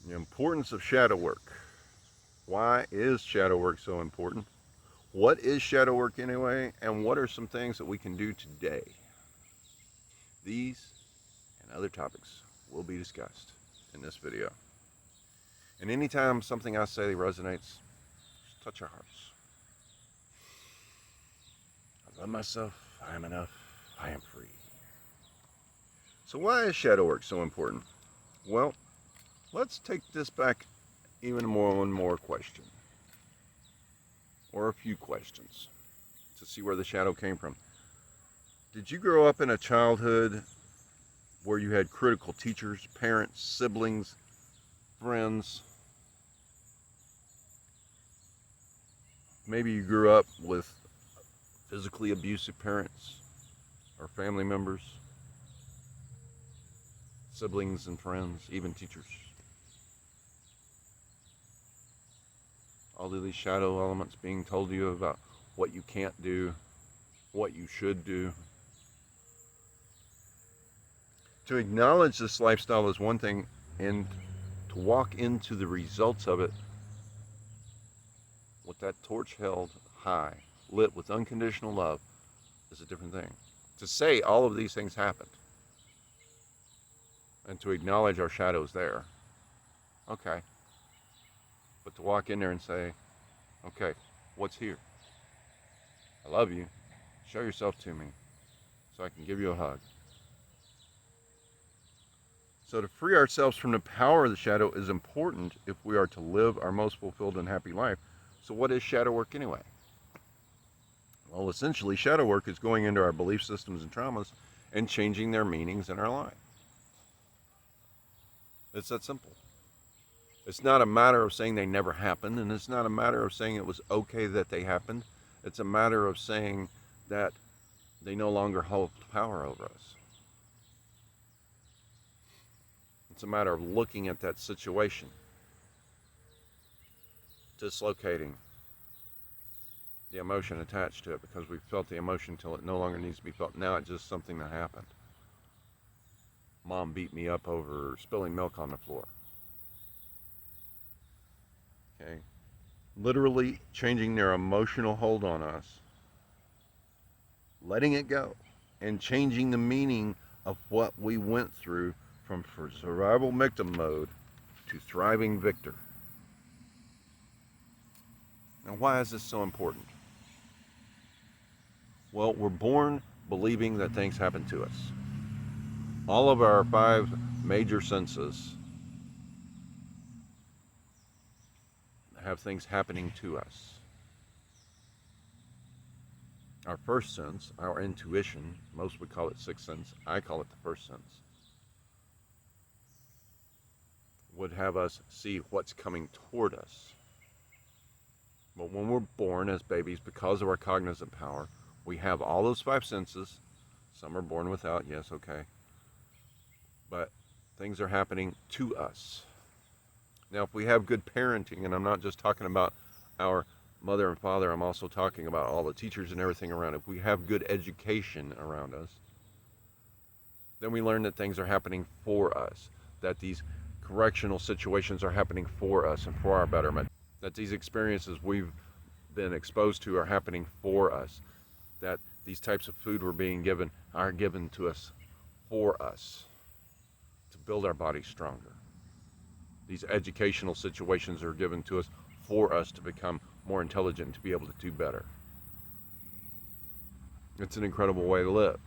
The importance of shadow work. Why is shadow work so important? What is shadow work anyway? And what are some things that we can do today? These and other topics will be discussed in this video. And anytime something I say resonates, just touch our hearts. I love myself. I am enough. I am free. So why is shadow work so important? Well, let's take this back even more, one more question, or a few questions, to see where the shadow came from. Did you grow up in a childhood where you had critical teachers, parents, siblings, friends? Maybe you grew up with physically abusive parents or family members, siblings and friends, even teachers. All of these shadow elements being told to you about what you can't do, what you should do. To acknowledge this lifestyle is one thing, and to walk into the results of it with that torch held high, lit with unconditional love, is a different thing. To say all of these things happened and to acknowledge our shadows there, okay. But to walk in there and say, okay, what's here? I love you. Show yourself to me so I can give you a hug. So to free ourselves from the power of the shadow is important if we are to live our most fulfilled and happy life. So what is shadow work anyway? Well, essentially, shadow work is going into our belief systems and traumas and changing their meanings in our life. It's that simple. It's not a matter of saying they never happened, and it's not a matter of saying it was okay that they happened. It's a matter of saying that they no longer hold power over us. It's a matter of looking at that situation, dislocating the emotion attached to it, because we felt the emotion till it no longer needs to be felt. Now it's just something that happened. Mom beat me up over spilling milk on the floor. Okay? Literally changing their emotional hold on us, letting it go, and changing the meaning of what we went through from survival victim mode to thriving victor. Now, why is this so important? Well, we're born believing that things happen to us. All of our 5 major senses have things happening to us. Our first sense, our intuition, most would call it sixth sense, I call it the first sense, would have us see what's coming toward us. But when we're born as babies, because of our cognizant power, we have all those 5 senses. Some are born without, yes, okay. But things are happening to us. Now, if we have good parenting, and I'm not just talking about our mother and father, I'm also talking about all the teachers and everything around. If we have good education around us, then we learn that things are happening for us, that these correctional situations are happening for us and for our betterment, that these experiences we've been exposed to are happening for us, that these types of food we're being given are given to us for us to build our bodies stronger. These educational situations are given to us for us to become more intelligent, to be able to do better. It's an incredible way to live.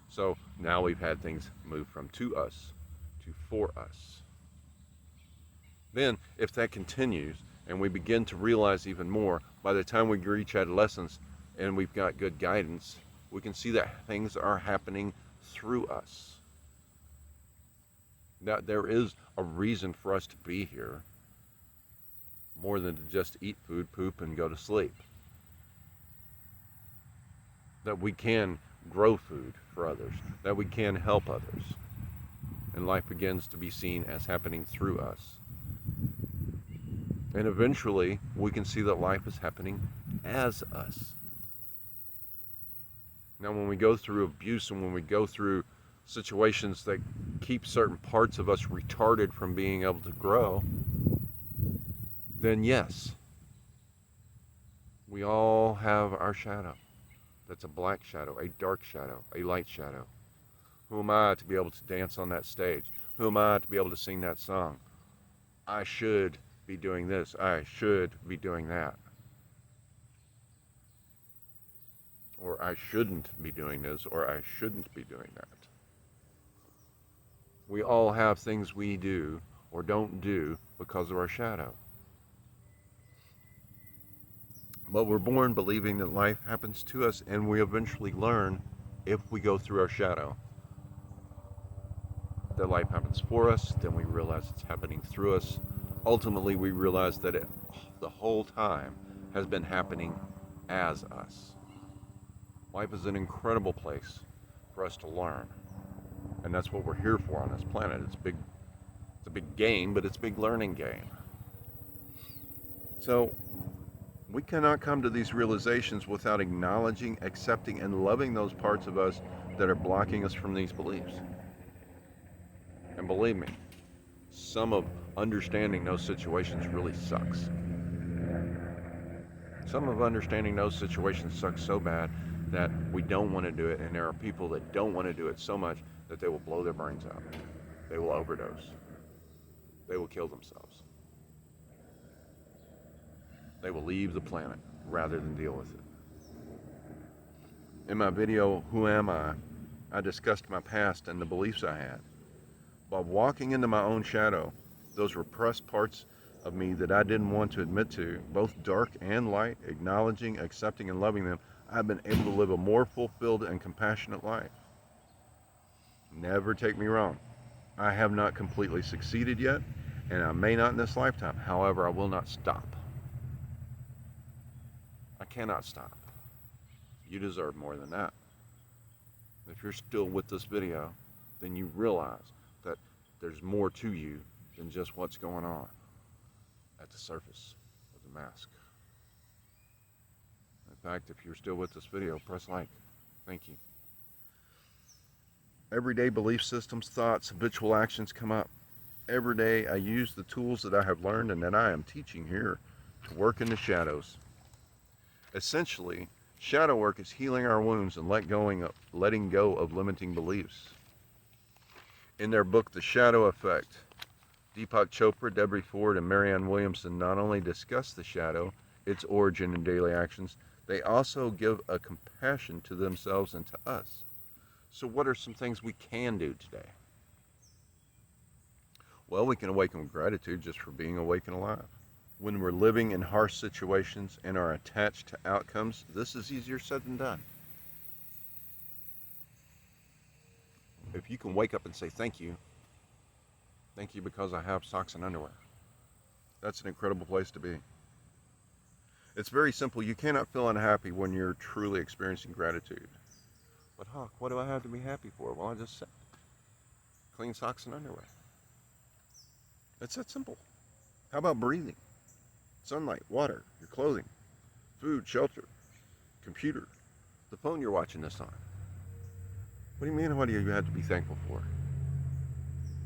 So now we've had things move from to us to for us. Then, if that continues and we begin to realize even more, by the time we reach adolescence and we've got good guidance, we can see that things are happening through us. That there is a reason for us to be here, more than to just eat food, poop, and go to sleep. That we can grow food for others, that we can help others, and life begins to be seen as happening through us. And eventually, we can see that life is happening as us. Now, when we go through abuse and when we go through situations that keep certain parts of us retarded from being able to grow, then yes, we all have our shadow. That's a black shadow, a dark shadow, a light shadow. Who am I to be able to dance on that stage? Who am I to be able to sing that song? I should be doing this. I should be doing that. Or I shouldn't be doing this, or I shouldn't be doing that. We all have things we do or don't do because of our shadow. But we're born believing that life happens to us, and we eventually learn, if we go through our shadow, that life happens for us. Then we realize it's happening through us. Ultimately, we realize that it the whole time has been happening as us. Life is an incredible place for us to learn, and that's what we're here for on this planet. It's a big game, but it's a big learning game. So we cannot come to these realizations without acknowledging, accepting, and loving those parts of us that are blocking us from these beliefs. And believe me, some of understanding those situations really sucks. Some of understanding those situations sucks so bad that we don't want to do it, and there are people that don't want to do it so much that they will blow their brains out. They will overdose. They will kill themselves. They will leave the planet rather than deal with it. In my video, Who Am I discussed my past and the beliefs I had. By walking into my own shadow, those repressed parts of me that I didn't want to admit to, both dark and light, acknowledging, accepting, and loving them, I've been able to live a more fulfilled and compassionate life. Never take me wrong. I have not completely succeeded yet, and I may not in this lifetime. However, I will not stop. I cannot stop. You deserve more than that. If you're still with this video, then you realize that there's more to you than just what's going on at the surface of the mask. In fact, if you're still with this video, press like. Thank you. Everyday belief systems, thoughts, habitual actions come up. Every day I use the tools that I have learned and that I am teaching here to work in the shadows. Essentially, shadow work is healing our wounds and letting go of limiting beliefs. In their book, The Shadow Effect, Deepak Chopra, Debbie Ford, and Marianne Williamson not only discuss the shadow, its origin and daily actions, they also give a compassion to themselves and to us. So what are some things we can do today? Well, we can awaken with gratitude just for being awake and alive. When we're living in harsh situations and are attached to outcomes, this is easier said than done. If you can wake up and say thank you because I have socks and underwear, that's an incredible place to be. It's very simple. You cannot feel unhappy when you're truly experiencing gratitude. But Hawk, what do I have to be happy for? Well, I just said clean socks and underwear. It's that simple. How about breathing? Sunlight, water, your clothing, food, shelter, computer, the phone you're watching this on. What do you mean, what do you have to be thankful for?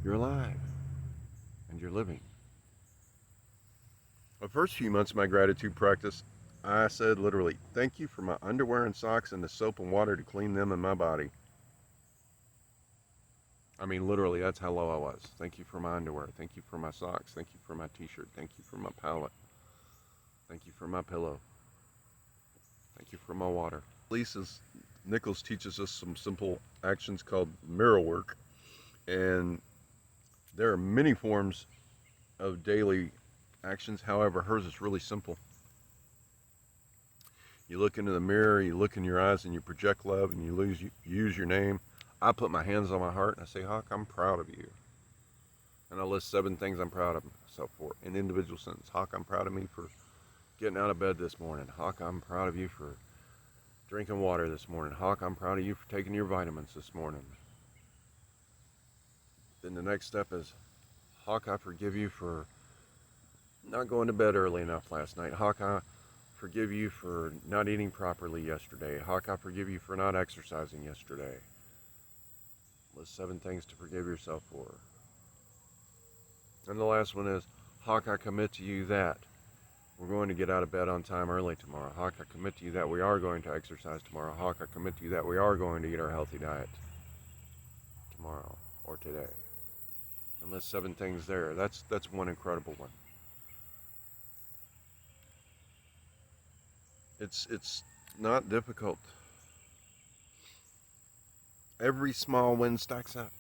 You're alive and you're living. The first few months of my gratitude practice, I said literally, thank you for my underwear and socks and the soap and water to clean them and my body. I mean, literally, that's how low I was. Thank you for my underwear. Thank you for my socks. Thank you for my t-shirt. Thank you for my pallet. Thank you for my pillow. Thank you for my water. Lisa Nichols teaches us some simple actions called mirror work. And there are many forms of daily actions. However, hers is really simple. You look into the mirror, you look in your eyes, and you project love, and you use your name. I put my hands on my heart, and I say, Hawk, I'm proud of you. And I list 7 things I'm proud of myself for. An individual sentence. Hawk, I'm proud of me for getting out of bed this morning. Hawk, I'm proud of you for drinking water this morning. Hawk, I'm proud of you for taking your vitamins this morning. Then the next step is, Hawk, I forgive you for not going to bed early enough last night. Hawk, I forgive you for not eating properly yesterday. Hawk, I forgive you for not exercising yesterday. List 7 things to forgive yourself for. And the last one is, Hawk, I commit to you that we're going to get out of bed on time early tomorrow. Hawk, I commit to you that we are going to exercise tomorrow. Hawk, I commit to you that we are going to eat our healthy diet tomorrow or today. And list 7 things there. That's one incredible one. It's not difficult. Every small win stacks up.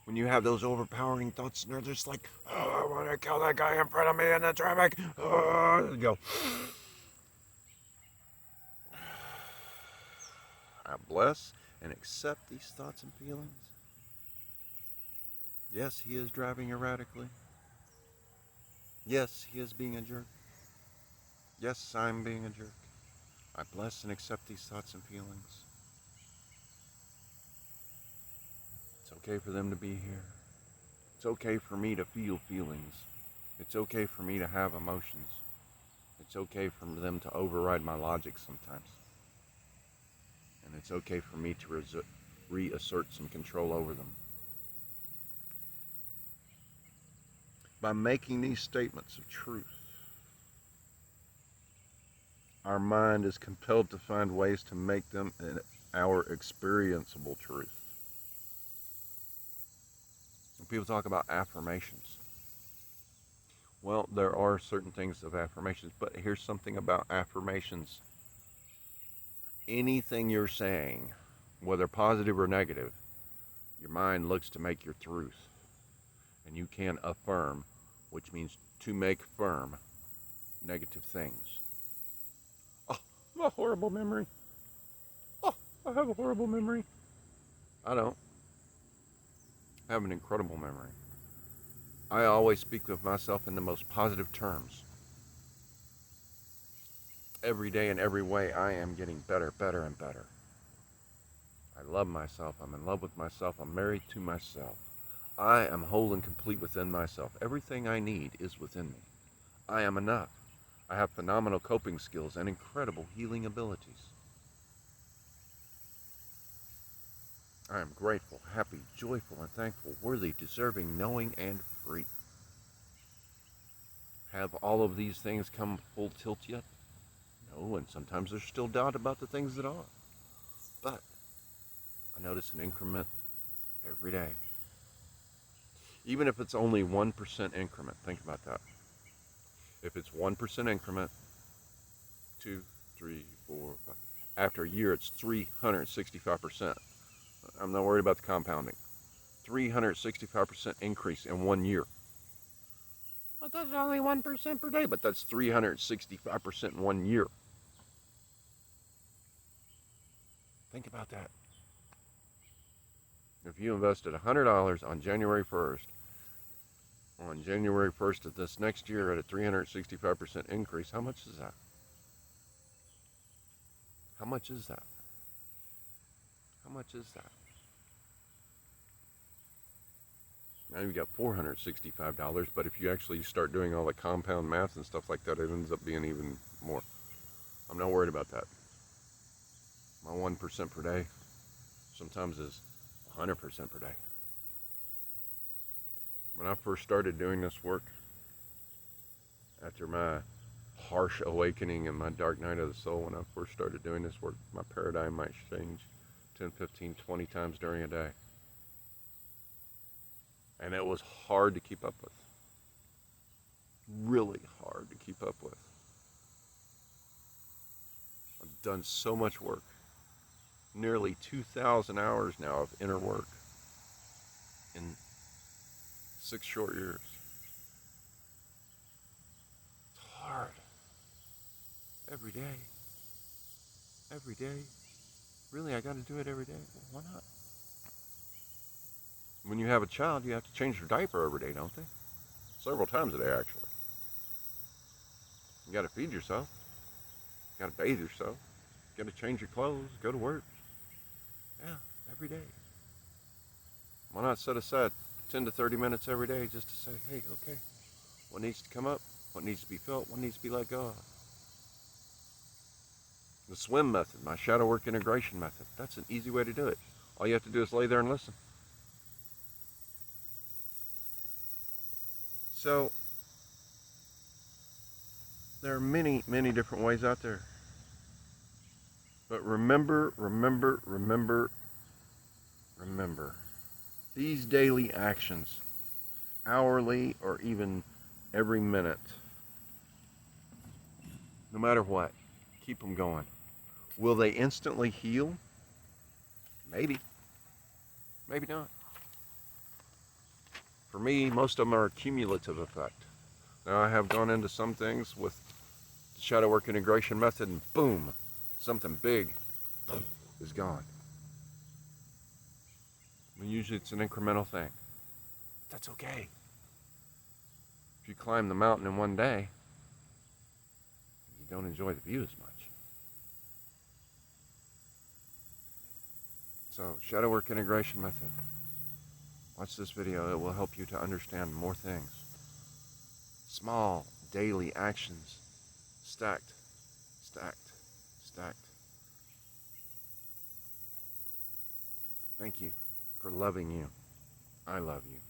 When you have those overpowering thoughts and they're just like, oh, I want to kill that guy in front of me in the traffic. Oh, go. I bless and accept these thoughts and feelings. Yes, he is driving erratically. Yes, he is being a jerk. Yes, I'm being a jerk. I bless and accept these thoughts and feelings. It's okay for them to be here. It's okay for me to feel feelings. It's okay for me to have emotions. It's okay for them to override my logic sometimes. And it's okay for me to reassert some control over them. By making these statements of truth, our mind is compelled to find ways to make them our experienceable truth. When people talk about affirmations, well, there are certain things of affirmations, but here's something about affirmations. Anything you're saying, whether positive or negative, your mind looks to make your truth. And you can affirm, which means to make firm, negative things. Oh, I have a horrible memory. Oh, I have a horrible memory. I don't. I have an incredible memory. I always speak of myself in the most positive terms. Every day in every way, I am getting better, better, and better. I love myself. I'm in love with myself. I'm married to myself. I am whole and complete within myself. Everything I need is within me. I am enough. I have phenomenal coping skills and incredible healing abilities. I am grateful, happy, joyful, and thankful, worthy, deserving, knowing, and free. Have all of these things come full tilt yet? No, and sometimes there's still doubt about the things that are. But I notice an increment every day. Even if it's only 1% increment, think about that. If it's 1% increment, 2, 3, 4, 5. After a year, it's 365%. I'm not worried about the compounding. 365% increase in 1 year. Well, that's only 1% per day, but that's 365% in 1 year. Think about that. If you invested $100 on January 1st, on January 1st of this next year at a 365% increase, how much is that? How much is that? How much is that? Now you've got $465, but if you actually start doing all the compound math and stuff like that, it ends up being even more. I'm not worried about that. My 1% per day sometimes is 100% per day. When I first started doing this work, after my harsh awakening and my dark night of the soul, when I first started doing this work, my paradigm might change 10, 15, 20 times during a day. And it was hard to keep up with. Really hard to keep up with. I've done so much work. Nearly 2,000 hours now of inner work in 6 short years. It's hard. Every day. Every day. Really, I got to do it every day. Well, why not? When you have a child, you have to change your diaper every day, don't they? Several times a day, actually. You got to feed yourself. You got to bathe yourself. You got to change your clothes, go to work. Yeah, every day. Why not set aside 10 to 30 minutes every day just to say, hey, okay, what needs to come up? What needs to be felt? What needs to be let go of? The swim method, my shadow work integration method, that's an easy way to do it. All you have to do is lay there and listen. So there are many, many different ways out there. But remember, these daily actions, hourly or even every minute, no matter what, keep them going. Will they instantly heal? Maybe. Maybe not. For me, most of them are a cumulative effect. Now, I have gone into some things with the shadow work integration method, and boom, something big is gone. And usually it's an incremental thing. That's okay. If you climb the mountain in one day, you don't enjoy the view as much. So, shadow work integration method. Watch this video. It will help you to understand more things. Small daily actions, stacked, stacked, stacked. Thank you for loving you. I love you.